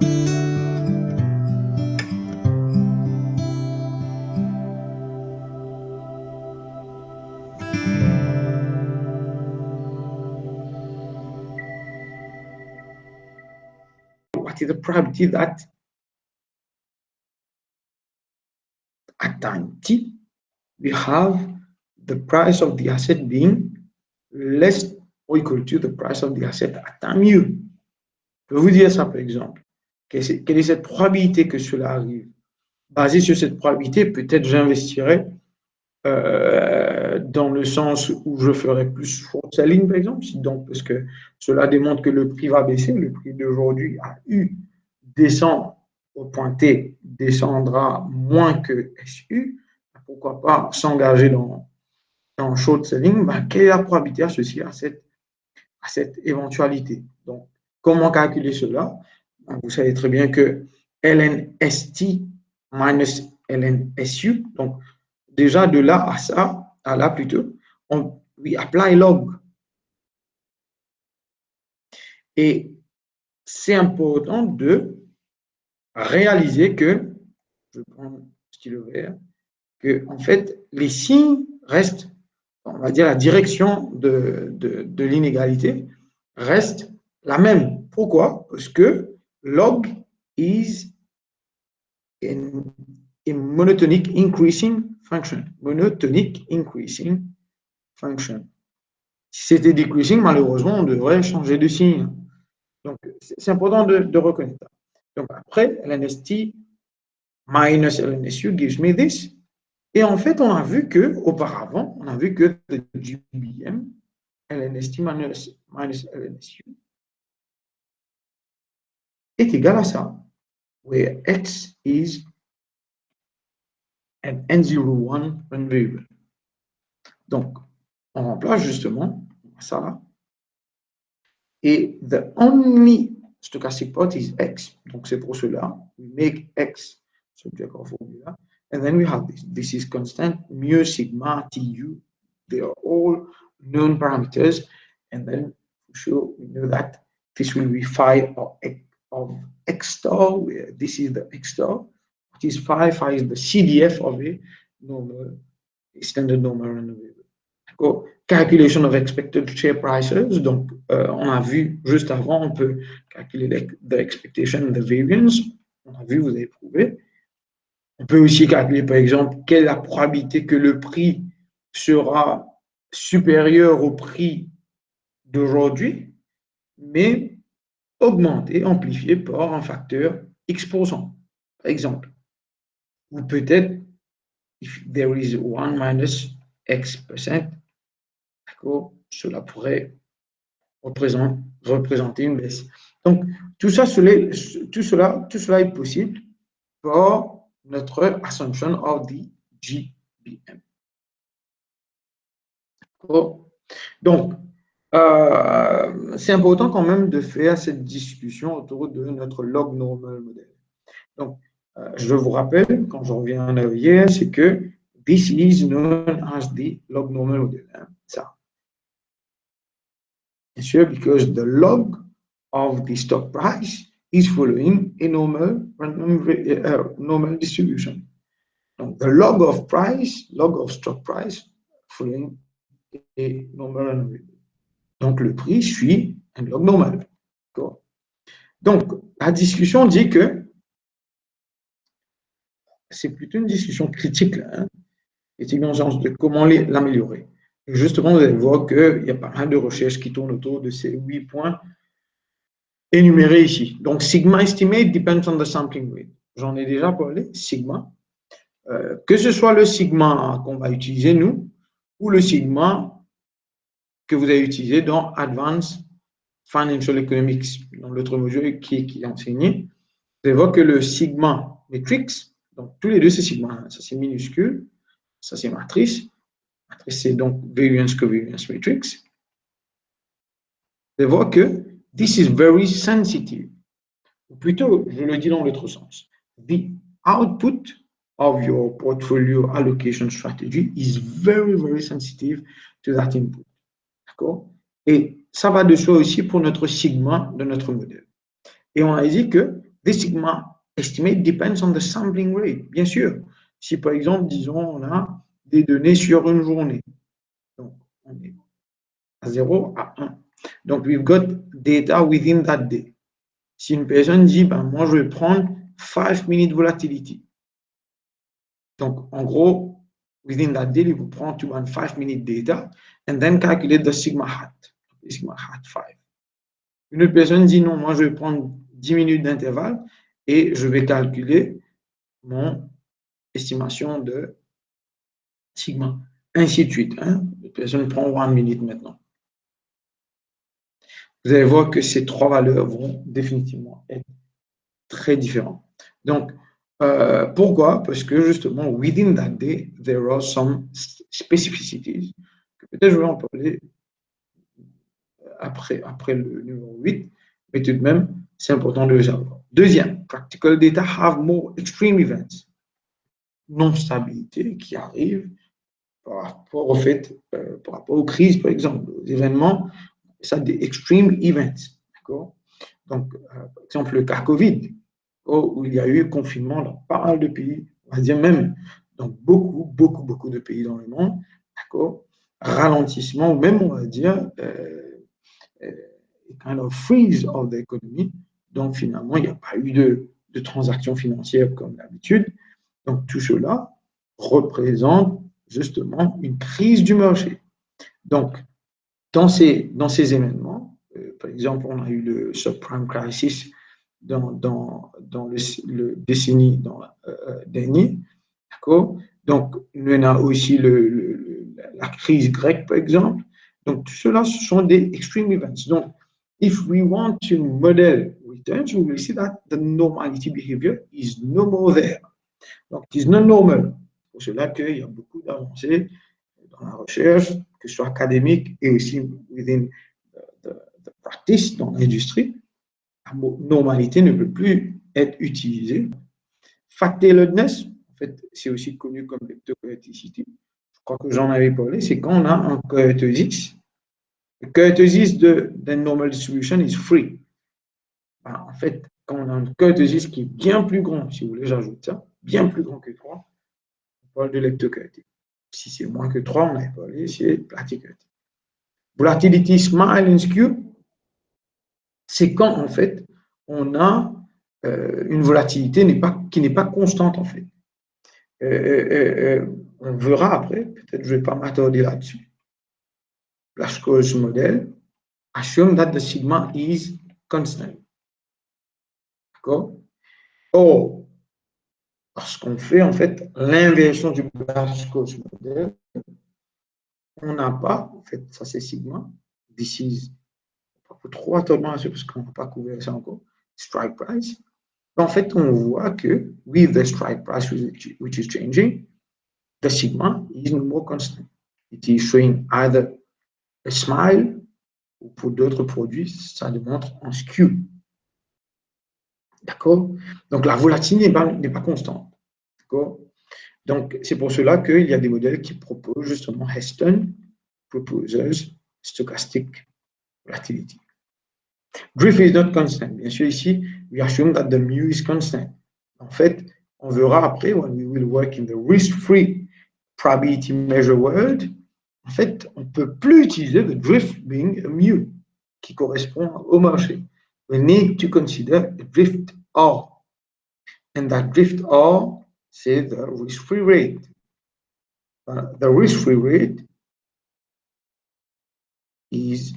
What is the probability that at time t, we have the price of the asset being less or equal to the price of the asset at time u? Je vais vous dire ça par exemple. Quelle est cette probabilité que cela arrive? Basé sur cette probabilité, peut-être j'investirais dans le sens où je ferais plus short selling, par exemple, donc, parce que cela démontre que le prix va baisser, le prix d'aujourd'hui à U descend au point T, descendra moins que SU, pourquoi pas s'engager dans short selling? Quelle est la probabilité associée à cette éventualité? Donc, comment calculer cela? Vous savez très bien que ln-st minus ln-su, donc déjà de là à ça, à là plutôt, we apply log. Et c'est important de réaliser que, je prends le stylo vert, que en fait, les signes restent, on va dire la direction de l'inégalité reste la même. Pourquoi? Parce que log is a monotonic increasing function. Monotonic increasing function. Si c'était decreasing, malheureusement, on devrait changer de signe. Donc, c'est important de reconnaître ça. Donc, après, lnst minus lnsu gives me this. Et en fait, on a vu que, auparavant, on a vu que the GBM, lnst minus lnsu, est égal à ça, where x is an n01 run variable. Donc, on remplace justement ça là. Et the only stochastic part is x. Donc, c'est pour cela, we make x subject of formula. And then we have this. This is constant, mu, sigma, tu. They are all known parameters. And then, for sure, we know that this will be phi of x star, where this is the x star. What is phi? Phi is the CDF of a normal, standard normal random variable. Calculation of expected share prices. Donc, on a vu juste avant, on peut calculer the expectation and the variance. On a vu, vous avez prouvé. On peut aussi calculer, par exemple, quelle est la probabilité que le prix sera supérieur au prix d'aujourd'hui, mais augmenté, amplifié par un facteur X%, par exemple. Ou peut-être, if there is 1 minus X%, cela pourrait représenter une baisse. Donc, tout cela est possible par notre assumption of the GBM. Donc, c'est important quand même de faire cette discussion autour de notre log normal model. Donc, je vous rappelle, quand je reviens en arrière, c'est que this is known as the log normal model. Ça. Bien sûr, because the log of the stock price is following a normal distribution. Donc, the log of stock price, following a normal. Donc, le prix suit un log normal. Donc, la discussion dit que c'est plutôt une discussion critique, là, critique dans le sens de comment l'améliorer. Et justement, vous allez voir qu'il y a pas mal de recherches qui tournent autour de ces 8 points énumérés ici. Donc, sigma estimate depends on the sampling rate. J'en ai déjà parlé, sigma. Que ce soit le sigma qu'on va utiliser, nous, ou le sigma que vous avez utilisé dans Advanced Financial Economics, dans l'autre module qui est enseigné, vous allez voir que le sigma matrix, donc tous les deux c'est sigma, ça c'est minuscule, ça c'est matrice. Matrice c'est donc variance covariance matrix. Vous allez voir que this is very sensitive. Ou plutôt, je le dis dans l'autre sens. The output of your portfolio allocation strategy is very, very sensitive to that input. D'accord? Et ça va de soi aussi pour notre sigma de notre modèle. Et on a dit que this sigma estimate depends on the sampling rate. Bien sûr, si par exemple, disons, on a des données sur une journée, donc on est à 0 à 1. Donc, we've got data within that day. Si une personne dit, ben, moi, je vais prendre 5 minutes volatility. Donc, en gros, within that day, you prend to 5 minute data and then calculate the sigma hat, sigma hat 5. Une autre personne dit, non, moi, je vais prendre 10 minutes d'intervalle et je vais calculer mon estimation de sigma, ainsi de suite. Hein. La personne prend 1 minute maintenant. Vous allez voir que ces trois valeurs vont définitivement être très différentes. Donc, pourquoi? Parce que justement, within that day, there are some specificities. Peut-être je vais en parler après le numéro 8, mais tout de même, c'est important de le savoir. Deuxième, practical data have more extreme events. Non-stabilité qui arrive par rapport au fait, par rapport aux crises, par exemple, aux événements, ça des extreme events. D'accord? Donc, par exemple, le cas Covid, où il y a eu confinement dans pas mal de pays, on va dire même dans beaucoup de pays dans le monde, d'accord? Ralentissement, ou même, on va dire, kind of freeze of the economy. Donc, finalement, il n'y a pas eu de transactions financières comme d'habitude. Donc, tout cela représente justement une crise du marché. Donc, dans ces événements, par exemple, on a eu le subprime crisis dans le décennie dernier, d'accord? Donc, on a aussi la crise grecque, par exemple. Donc, tout cela, ce sont des extreme events. Donc, if we want to model returns, we will see that the normality behavior is no more there. Donc, it is not normal. C'est pour cela qu'il y a beaucoup d'avancées dans la recherche, que ce soit académique et aussi within the practice, dans l'industrie. La normalité ne peut plus être utilisée. Fact-tailoredness, en fait, c'est aussi connu comme leptochaoticity. Je crois que j'en avais parlé, c'est quand on a un kurtosis. Le kurtosis de normal distribution is free. Ben, en fait, quand on a un kurtosis qui est bien plus grand, si vous voulez, j'ajoute ça, bien plus grand que 3, on parle de leptochaotic. Si c'est moins que 3, on avait parlé, c'est platychaotic. Volatility smile and skew, c'est quand, en fait, on a une volatilité qui n'est pas constante, en fait. On verra après, peut-être je ne vais pas m'attarder là-dessus. Blaschko's model assume that the sigma is constant. D'accord? Or, lorsqu'on fait en fait l'inversion du Blaschko's model, on n'a pas, en fait, ça c'est sigma, this is, pas trop attendre parce qu'on n'a pas couvert ça encore, strike price. En fait, on voit que with the strike price which is changing, the sigma is no more constant. It is showing either a smile ou pour d'autres produits, ça démontre un skew. D'accord? Donc, la volatilité n'est pas constante. D'accord? Donc, c'est pour cela qu'il y a des modèles qui proposent justement Heston proposes stochastic volatility. Drift is not constant. Bien sûr, ici, we assume that the mu is constant. En fait, on verra après, when we will work in the risk-free probability measure world, en fait, on ne peut plus utiliser le drift being a mu qui correspond au marché. We need to consider a drift R. And that drift R, c'est the risk-free rate. The risk-free rate is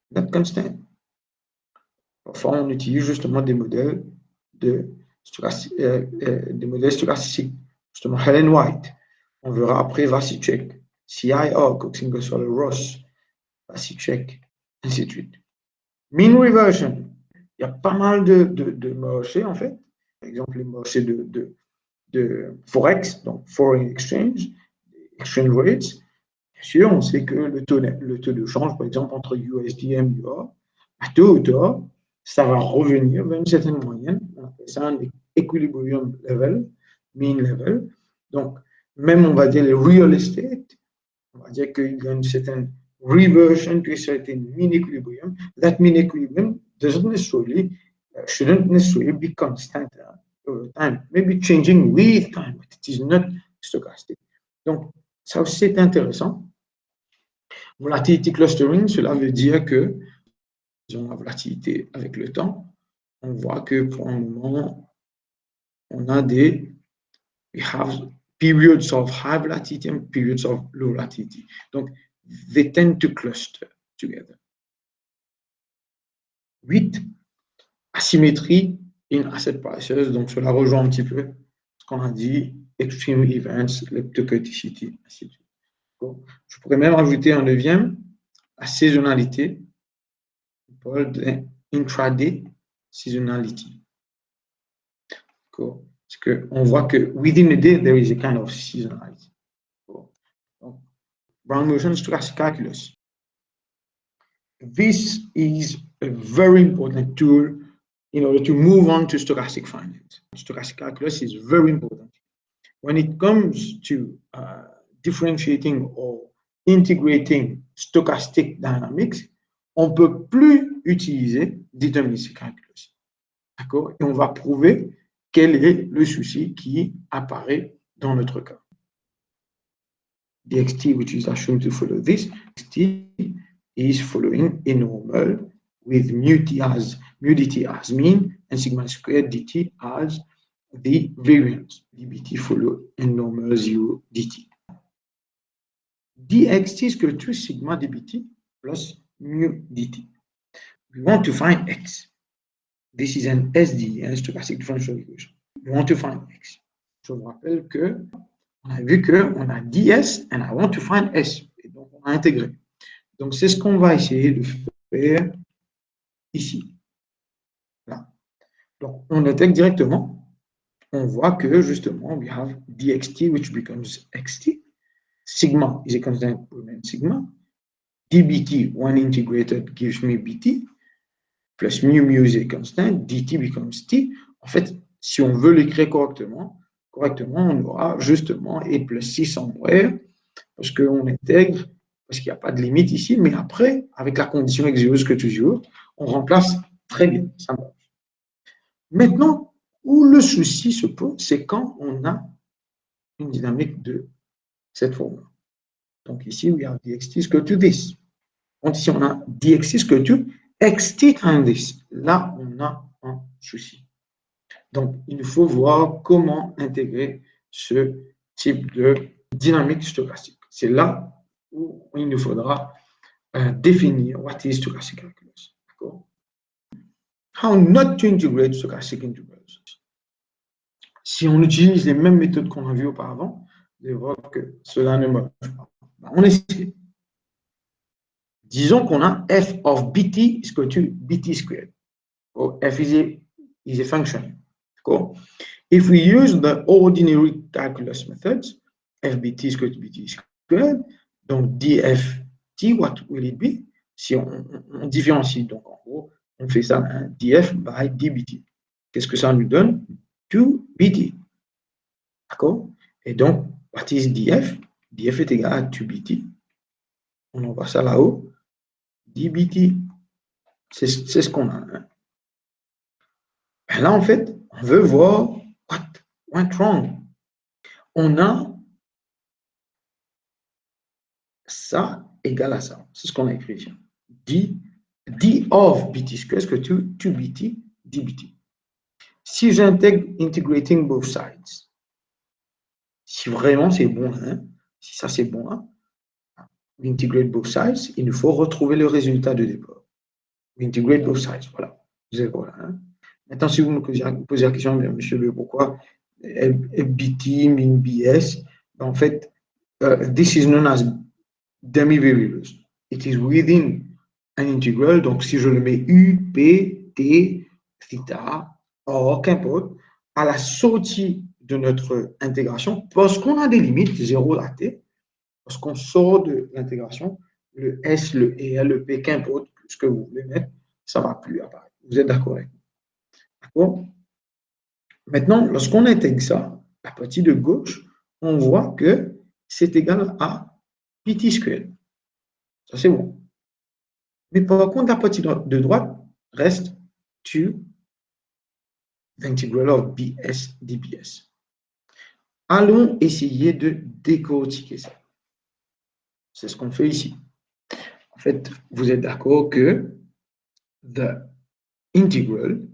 not constant. Parfois, on utilise justement des modèles stochastiques. Justement, Helen White. On verra après Vasicek, CIR, Cox-Ingersoll-Ross, Vasicek, ainsi de suite. Mean reversion. Il y a pas mal de marchés, en fait. Par exemple, les marchés de Forex, donc Foreign Exchange Rates. Bien sûr, on sait que le taux de change, par exemple, entre USD et MUR, à tôt ou tard, ça va revenir vers une certaine moyenne. On appelle ça un equilibrium level, mean level. Donc, même, on va dire les real estate, on va dire qu'il y a une certaine reversion to a certain mean equilibrium. That mean equilibrium doesn't necessarily shouldn't necessarily be constant over time. Maybe changing with time, but it is not stochastic. Donc, ça aussi, c'est intéressant. Volatility clustering, cela veut dire que, disons, la volatilité avec le temps, on voit que pour un moment, on a we have periods of high volatility and periods of low volatility. Donc, they tend to cluster together. 8, asymétrie in asset prices. Donc, cela rejoint un petit peu ce qu'on a dit, extreme events, leptochaudicity, ainsi de suite. Je pourrais même ajouter un 9e, la saisonnalité, on parle d'intraday seasonality. Parce qu'on voit que within a day, there is a kind of seasonality. Donc, Brown-Motion stochastic calculus. This is a very important tool in order to move on to stochastic finance. Stochastic calculus is very important. When it comes to differentiating or integrating stochastic dynamics, on ne peut plus utiliser deterministic calculus. D'accord? Et on va prouver quel est le souci qui apparaît dans notre cas. dxt, which is assumed to follow this, dxt is following a normal with mu dt as mean and sigma squared dt as the variance. dbt follow a normal 0 dt. dxt is equal to sigma dbt plus mu dt. We want to find x. This is an SD, un stochastic differential equation. We want to find x. Je vous rappelle que on a vu qu'on a ds and I want to find s. Et donc, on a intégré. Donc, c'est ce qu'on va essayer de faire ici. Là. Donc, on intègre directement. On voit que, justement, we have dxt, which becomes xt. Sigma is a constant remains sigma. dbt, when integrated, gives me bt. Plus mu is a constant. dt becomes t. En fait, si on veut l'écrire correctement, on aura justement e plus 6 en r, parce qu'on intègre, parce qu'il n'y a pas de limite ici, mais après, avec la condition exéose que toujours, on remplace très bien. Ça marche. Maintenant, où le souci se pose, c'est quand on a une dynamique de cette forme. Donc ici, we have dxt is equal to this. Donc ici, on a dxt is equal to xt times this. Là, on a un souci. Donc, il faut voir comment intégrer ce type de dynamique stochastique. C'est là où il nous faudra définir what is stochastic calculus. How not to integrate stochastic integrals. Si on utilise les mêmes méthodes qu'on a vues auparavant, vous allez voir que cela ne marche pas. On essaie. Disons qu'on a f of bt is equal to bt squared. Or f is a function. Cool. If we use the ordinary calculus methods, fbt is equal to bt squared, donc dft, what will it be? Si on différencie, donc en gros, on fait ça, hein, df by dbt. Qu'est-ce que ça nous donne? 2bt. D'accord? Et donc, what is df? df est égal à 2bt. On envoie ça là-haut. dbt. C'est ce qu'on a. Hein. Et là, en fait, on veut voir what went wrong. On a ça égale à ça. C'est ce qu'on a écrit ici. d of bt squared, que 2bt dbt. Si j'intègre integrating both sides, si vraiment c'est bon, hein, si ça c'est bon, hein, integrate both sides, il nous faut retrouver le résultat de départ. Integrate both sides, voilà. 0 là. Hein. Maintenant, si vous me posez la question, monsieur, pourquoi bt min bs, en fait, this is known as dummy variables. It is within an integral, donc si je le mets u, p, t, theta, or qu'importe, à la sortie de notre intégration, parce qu'on a des limites, 0 à t, parce qu'on sort de l'intégration, le s, le e, le p, qu'importe ce que vous voulez mettre, ça ne va plus apparaître. Vous êtes d'accord avec moi? D'accord? Maintenant, lorsqu'on intègre ça, la partie de gauche, on voit que c'est égal à pt squared. Ça, c'est bon. Mais par contre, la partie de droite reste 2 the integral of BS dBS. Allons essayer de décortiquer ça. C'est ce qu'on fait ici. En fait, vous êtes d'accord que the integral,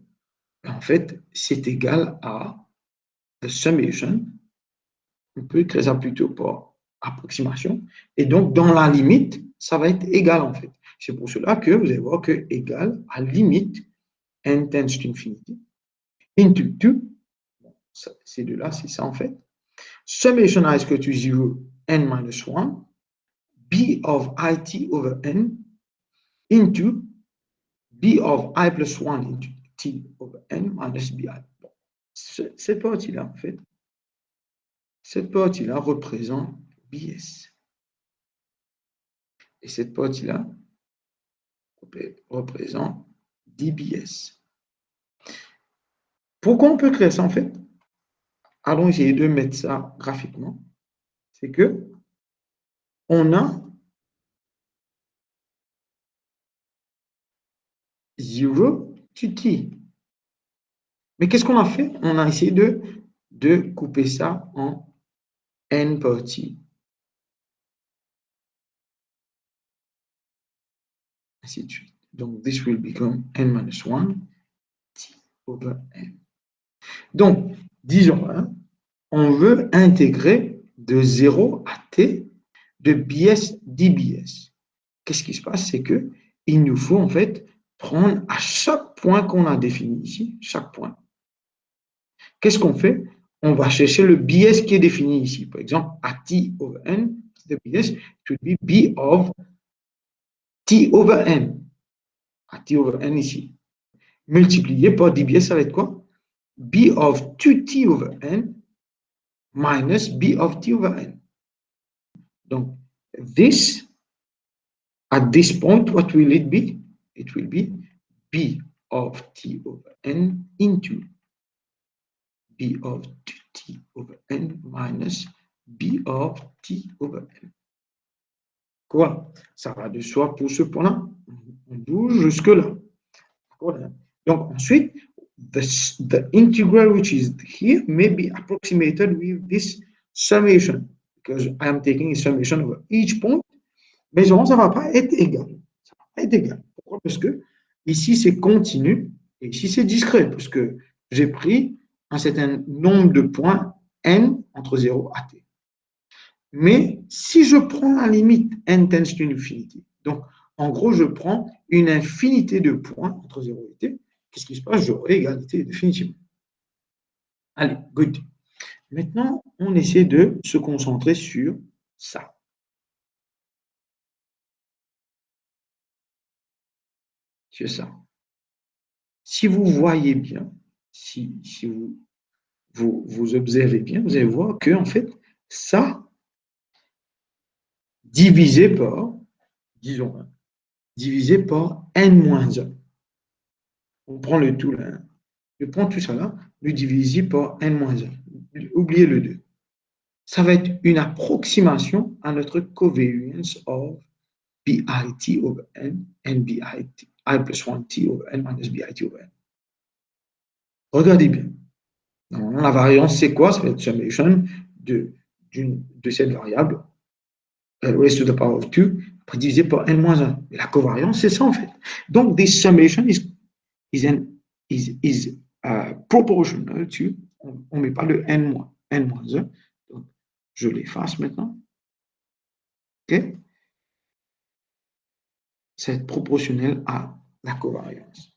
en fait, c'est égal à the summation. On peut écrire ça plutôt par approximation. Et donc, dans la limite, ça va être égal, en fait. C'est pour cela que vous allez voir que égal à limite n tends to infinity into 2. Ces deux-là, c'est ça, en fait. Summation I is equal to 0 n minus 1 b of it over n into b of I plus 1 into t over n minus bi. Bon. Cette partie-là, en fait, cette partie-là représente BS. Et cette partie-là représente dBS. Pourquoi on peut créer ça, en fait? Allons essayer de mettre ça graphiquement. C'est que on a 0 to t. Mais qu'est-ce qu'on a fait? On a essayé de couper ça en n parties. Ainsi de suite. Donc, this will become n minus 1 t over n. Donc, disons, hein, on veut intégrer de 0 à t de BS dBS. Qu'est-ce qui se passe? C'est qu'il nous faut en fait prendre à chaque point qu'on a défini ici, chaque point. Qu'est-ce qu'on fait? On va chercher le BS qui est défini ici. Par exemple, à t over n, the BS should be b of t over n. À t over n ici. Multiplié par dBS, ça va être quoi? B of 2t over n minus b of t over n. Donc, this, at this point, what will it be? It will be b of t over n into b of 2t over n minus b of t over n. Quoi? Ça va de soi pour ce point-là. On bouge jusque-là. Donc, ensuite, the integral which is here may be approximated with this summation because I am taking a summation over each point, mais ça ne va pas être égal. Ça va pas être égal. Pourquoi? Parce que ici, c'est continu et ici, c'est discret parce que j'ai pris un certain nombre de points n entre 0 à t. Mais si je prends la limite n tends to infinity, donc en gros, je prends une infinité de points entre 0 et t, qu'est-ce qui se passe? J'aurai égalité définitivement. Allez, good. Maintenant, on essaie de se concentrer sur ça. Sur ça. Si vous voyez bien, si vous observez bien, vous allez voir que, en fait, ça, divisé par, disons, divisé par n-1. On prend le tout là. Je prends tout ça là, le divisé par n-1. Oubliez le 2. Ça va être une approximation à notre covariance of bit over n and bit I plus 1t over n minus bit over n. Regardez bien. Normalement, la variance, c'est quoi? Ça va être summation de cette variable, raised to the power of 2, après divisé par n-1. Et la covariance, c'est ça en fait. Donc, this summation is proportional to, on ne met pas le n-1. Donc, je l'efface maintenant. OK? C'est proportionnel à la covariance.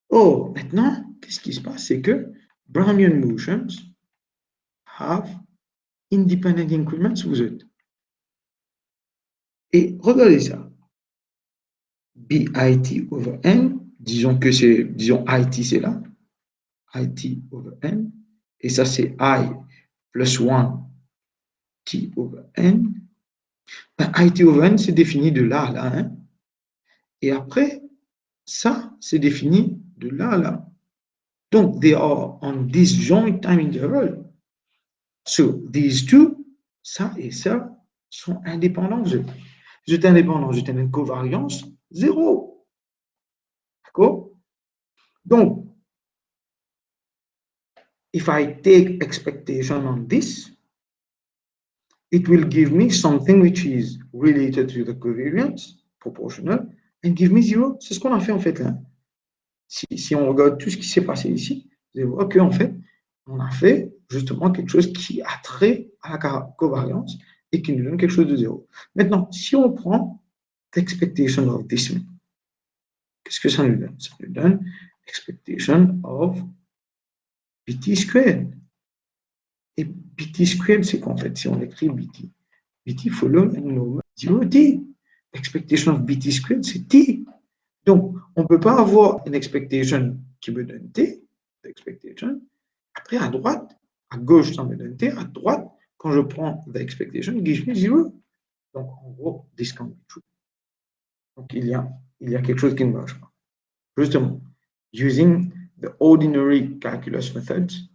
Oh, maintenant, qu'est-ce qui se passe? C'est que Brownian motions have independent increments, vous êtes. Et regardez ça. Bit over n, disons que c'est, disons it c'est là. It over n. Et ça c'est I plus 1 t over n. Ben, it over n, c'est défini de là à là. Hein? Et après, ça, c'est défini de là à là. Donc, they are on this joint time interval. So, these two, ça et ça, sont indépendants. Vous êtes indépendants, vous êtes une covariance 0. D'accord? Donc, if I take expectation on this, it will give me something which is related to the covariance, proportional, and give me 0. C'est ce qu'on a fait en fait là. Si on regarde tout ce qui s'est passé ici, vous allez voir qu'en fait, on a fait justement quelque chose qui a trait à la covariance et qui nous donne quelque chose de 0. Maintenant, si on prend l'expectation of this one, qu'est-ce que ça nous donne? Ça nous donne expectation of bt squared. Et bt squared, c'est quoi en fait? Si on écrit bt, bt follow normal 0t. Expectation of bt squared, c'est t. Donc, on ne peut pas avoir une expectation qui me donne t, expectation. Après, à droite, à gauche, ça me donne t. À droite, quand je prends the expectation, it gives me 0. Donc, en gros, this can't be true. Donc, il y a quelque chose qui ne marche pas. Justement, using the ordinary calculus methods,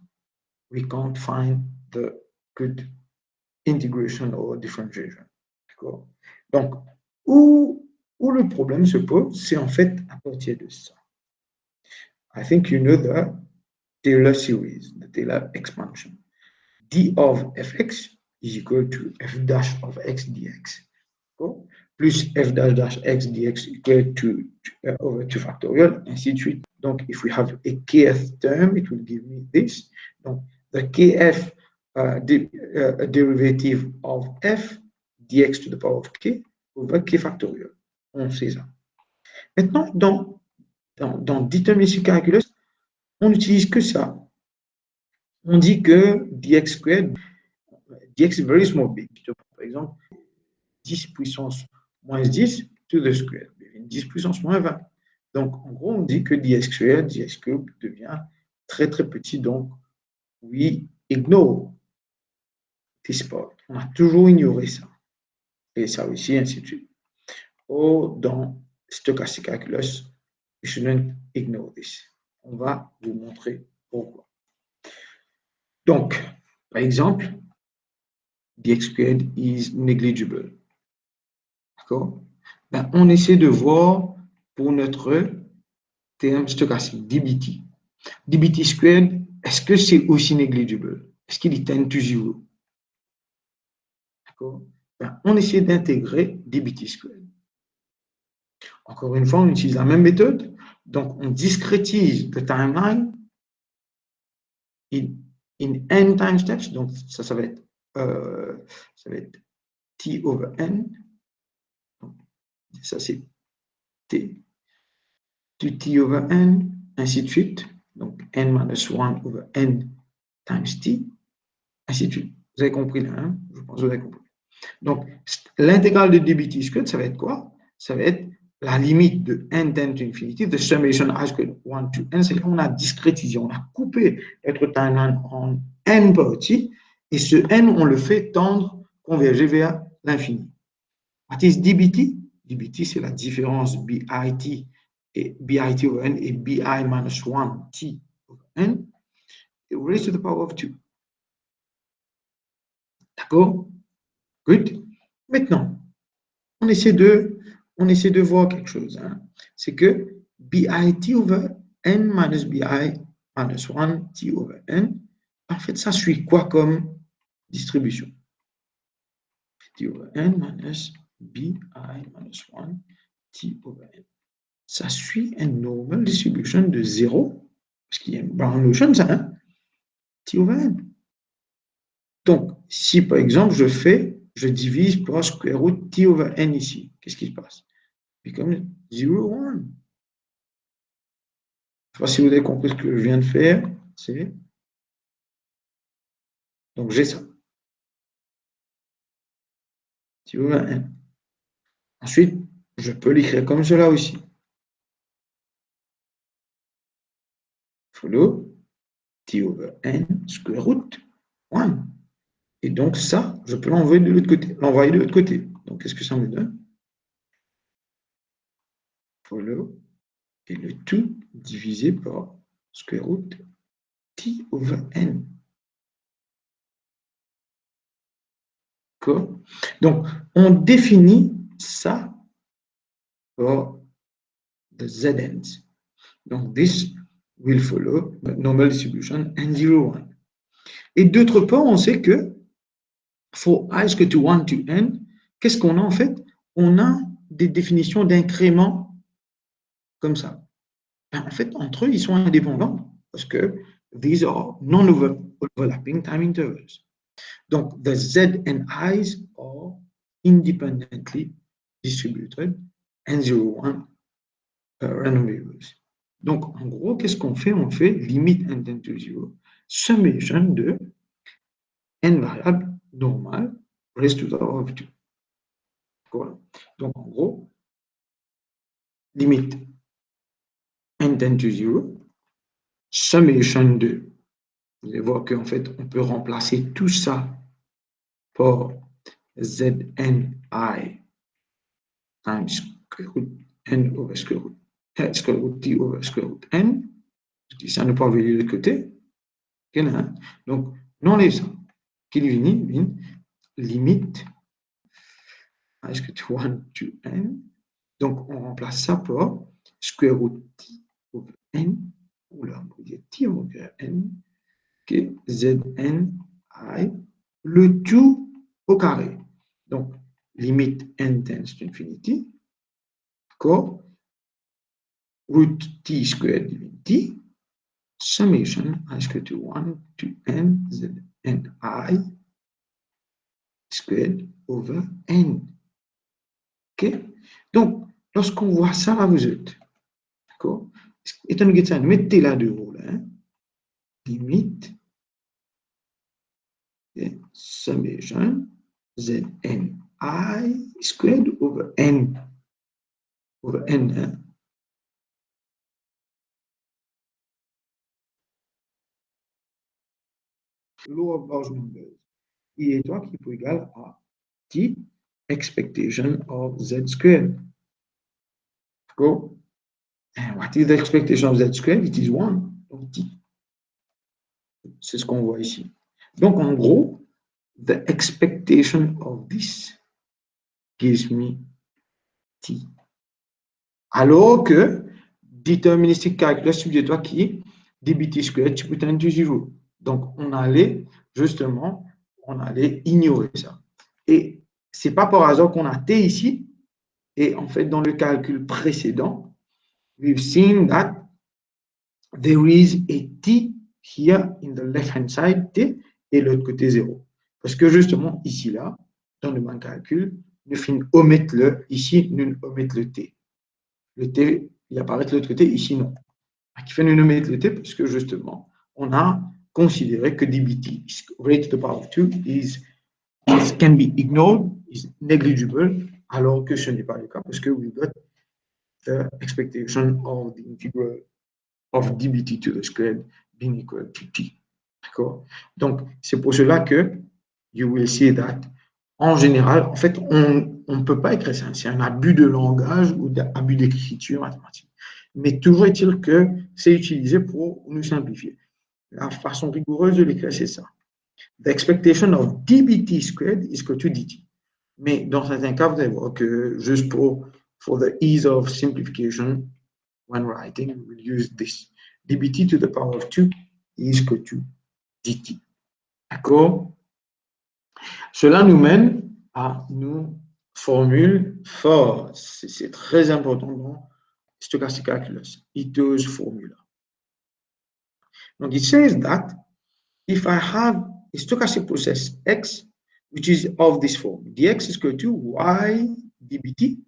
we can't find the good integration or differentiation. D'accord? Donc, où le problème se pose, c'est en fait à partir de ça. I think you know the Taylor series, the Taylor expansion. D of fx is equal to f dash of x dx. D'accord? Plus f dash dash x dx equal to over 2 factorial, ainsi de suite. Donc, if we have a kth term, it will give me this. Donc, the kf derivative of f dx to the power of k over k factorial. On sait ça. Maintenant, dans deterministic calculus, on n'utilise que ça. On dit que dx squared, dx is very small bit. Par exemple, 10 puissance moins 10 to the square, 10 puissance moins 20. Donc, en gros, on dit que dx squared, dx cube devient très, très petit. Donc, we ignore this part. On a toujours ignoré ça. Et ça aussi, ainsi de suite. Or, dans stochastic calculus, we shouldn't ignore this. On va vous montrer pourquoi. Donc, par exemple, dx squared is negligible. D'accord? Ben, on essaie de voir pour notre terme stochastique, dbt. dbt squared, est-ce que c'est aussi negligible? Est-ce qu'il est tend to 0? D'accord? Ben, on essaie d'intégrer dbt squared. Encore une fois, on utilise la même méthode. Donc, on discrétise le timeline in n time steps. Donc, ça va être t over n. Donc, ça, c'est t. Du t over n, ainsi de suite. Donc, n minus 1 over n times t, ainsi de suite. Vous avez compris là, hein? Je pense que vous avez compris. Donc, l'intégrale de dbt squared, ça va être quoi? Ça va être la limite de n tend to infinity, the summation i squared 1 to n, c'est-à-dire qu'on a discrétisé, on a coupé notre timeline en n parties, et ce n, on le fait tendre, converger vers l'infini. What is dbt? dbt, c'est la différence bit et bit over n et bi minus 1 t over n, raised to the power of 2. D'accord? Good. Maintenant, on essaie de voir quelque chose. Hein. C'est que bit over n minus bi minus 1 t over n, en fait, ça suit quoi comme distribution? T over n minus bi minus 1 t over n. Ça suit une normal distribution de 0, parce qu'il y a une Brown notion, ça, hein? T over n. Donc, si par exemple, je divise par square root t over n ici, qu'est-ce qui se passe? It becomes 0, 1. Je ne sais pas si vous avez compris ce que je viens de faire. Donc, j'ai ça. T over n. Ensuite, je peux l'écrire comme cela aussi. Follow t over n square root 1. Et donc, ça, je peux l'envoyer de l'autre côté. Donc, qu'est-ce que ça me donne? Follow et le tout divisé par square root t over n. D'accord? Donc, on définit ça par the zends. Donc, this will follow the normal distribution n0, 1. Et d'autre part, on sait que for i is equal to 1 to n, qu'est-ce qu'on a en fait? On a des définitions d'incrément comme ça. En fait, entre eux, ils sont indépendants parce que these are non-overlapping time intervals. Donc, the z and i's are independently distributed and 0, 1 random variables. Donc, en gros, qu'est-ce qu'on fait? On fait limit n tend to 0, summation de n variables normales raised to the power of 2. Voilà. Donc, en gros, limite n tend to 0, summation de, vous allez voir qu'en fait, on peut remplacer tout ça par Zni times square root n over square root t over square root n. Je dis ça ne pas venir de l'autre côté. Donc, non les ça. Qui devient limite i is equal to 1 to n. Donc, on remplace ça par square root t over n, ou là, on dit t over n, qui est Zni, le tout au carré. Donc, limite n tends to infinity, d'accord, root t squared divided t, summation i is equal to 1 to n Zni squared over n. OK? Donc, lorsqu'on voit ça, là, vous êtes, d'accord? Étant donné que ça, mettez là de haut, là, hein? Limite, summation Zni squared over n. Over n, hein? Law of large numbers. I est toi qui peut égal à t expectation of z squared. Go. And what is the expectation of z squared? It is 1. Donc t. C'est ce qu'on voit ici. Donc en gros, the expectation of this gives me t. Alors que deterministic calculus subjectoire qui est dbt squared tu peux tendre to 0. Donc on allait justement, ignorer ça. Et c'est pas par hasard qu'on a t ici. Et en fait, dans le calcul précédent, we've seen that there is a t here in the left-hand side, t, et l'autre côté 0. Parce que justement, ici, là, dans le même calcul, nous omettons le, ici, nous omettons le t. Le t, il apparaît de l'autre côté, ici, non. Qui fait nous omettons le t parce que justement, on a considéré que dbt, raised to the power of 2, can be ignored, is negligible, alors que ce n'est pas le cas parce que we got the expectation of the integral of dbt to the squared being equal to t. D'accord? Donc, c'est pour cela que you will see that, en général, en fait, on ne peut pas écrire ça. C'est un abus de langage ou d'abus d'écriture mathématique. Mais toujours est-il que c'est utilisé pour nous simplifier. La façon rigoureuse de l'écrire, c'est ça. The expectation of dbt squared is equal to dt. Mais dans certains cas, vous allez voir que juste for the ease of simplification, when writing, we will use this. dbt to the power of 2 is equal to dt. D'accord? Cela nous mène à nos formules fortes. C'est très important dans stochastic calculus, Ito's formula. Donc, it says that if I have a stochastic process x, which is of this form, dx is equal to y dbt,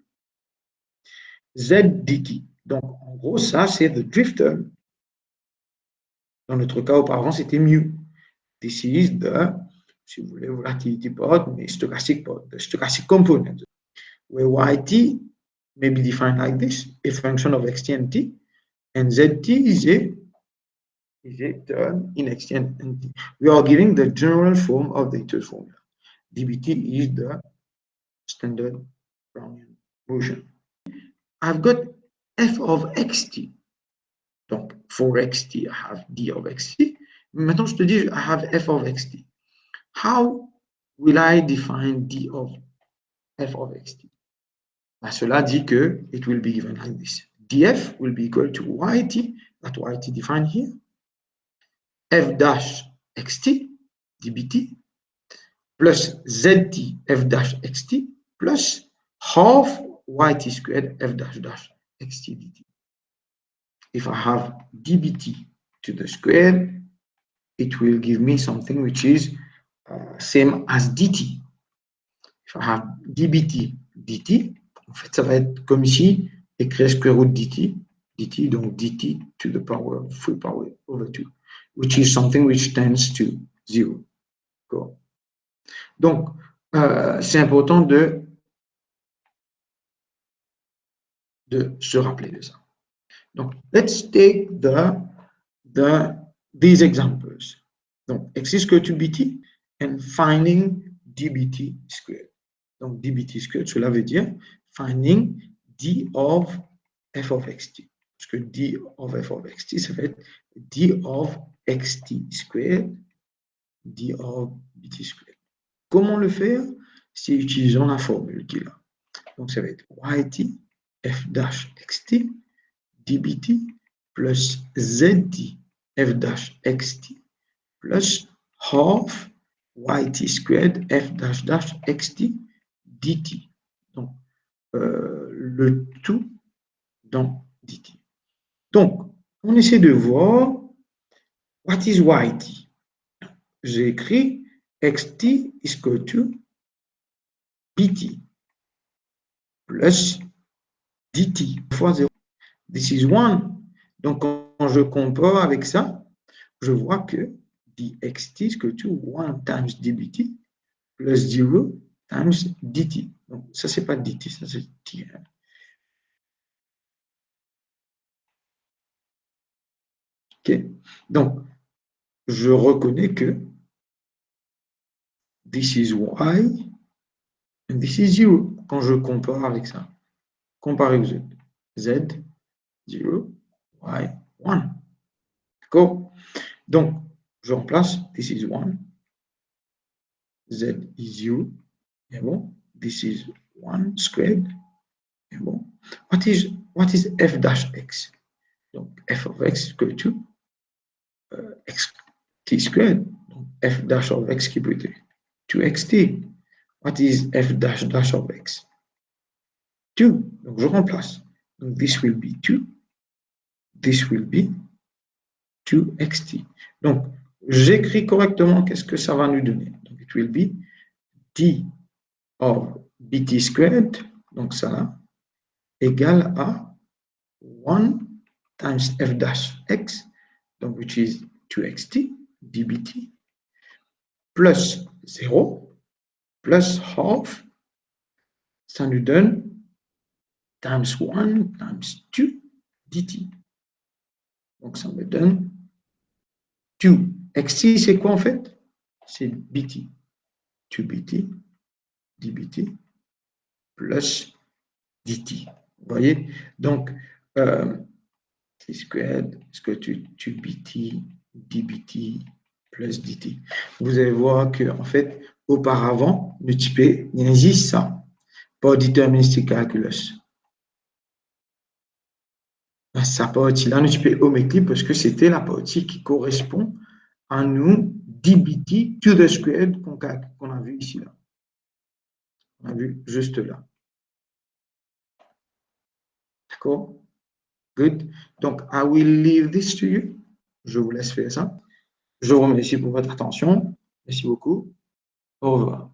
z dt. Donc, en gros, ça, c'est the drift term. Dans notre cas, auparavant, c'était mu. This is the, si vous voulez, volatility part, mais stochastic part, the stochastic component, where yt may be defined like this, a function of xt and t, and zt is a term in xt and t. We are giving the general form of the Ito's formula. dbt is the standard Brownian motion. I've got f of xt. Donc, for xt, I have d of xt. Maintenant, je te dis, I have f of xt. How will I define d of f of xt? Ben, cela dit que it will be given like this. df will be equal to yt, that yt defined here, f dash xt dbt plus zt f dash xt plus half yt squared f dash dash xt dt. If I have dbt to the square, it will give me something which is same as dt. If I have dbt dt, en fait, ça va être comme ici, écrire square root dt, donc dt to the power, full power over 2, which is something which tends to 0. Cool. Donc, c'est important de se rappeler de ça. Donc, let's take these examples. Donc, x is equal to bt and finding dbt squared. Donc, dbt squared, cela veut dire finding d of f of xt. Parce que d of f of xt, ça va être d of xt squared, d of bt squared. Comment le faire? C'est utilisant la formule qui est là. Donc, ça va être yt f dash xt dbt plus zt f dash xt plus half yt squared f dash dash xt dt. Donc, le tout dans dt. Donc, on essaie de voir what is yt. J'ai écrit xt is equal to bt plus dt fois 0. This is 1. Donc, quand je compare avec ça, je vois que dxt is equal to 1 times dbt plus 0 times dt. Donc, ça, c'est pas dt, ça, c'est t. OK. Donc, je reconnais que this is y and this is 0 quand je compare avec ça. Comparer aux autres. Z, 0, y, 1. D'accord? Donc, je remplace this is 1, z is 0, et bon, this is 1 squared, et bon. What is f dash x? Donc, f of x is equal to xt squared. Donc, f dash of x qui peut être 2xt. What is f dash dash of x? 2. Donc, je remplace. Donc, this will be 2. This will be 2xt. Donc, j'écris correctement, qu'est-ce que ça va nous donner? Donc, it will be d of bt squared, donc ça là, égale à 1 times f dash x, donc which is 2xt, dbt, plus 0, plus half, ça nous donne times 1 times 2 dt. Donc ça me donne 2. xt, c'est quoi en fait? C'est bt. 2bt, dbt, plus dt. Vous voyez? Donc, t squared, square to bt, dbt, plus dt. Vous allez voir que, en fait, auparavant, le type n'existe ça, pas deterministic calculus. Sa partie-là, nous type omécli parce que c'était la partie qui correspond à nous dbt to the squared qu'on a vu ici. Là. On a vu juste là. D'accord? Good. Donc, I will leave this to you. Je vous laisse faire ça. Je vous remercie pour votre attention. Merci beaucoup. Au revoir.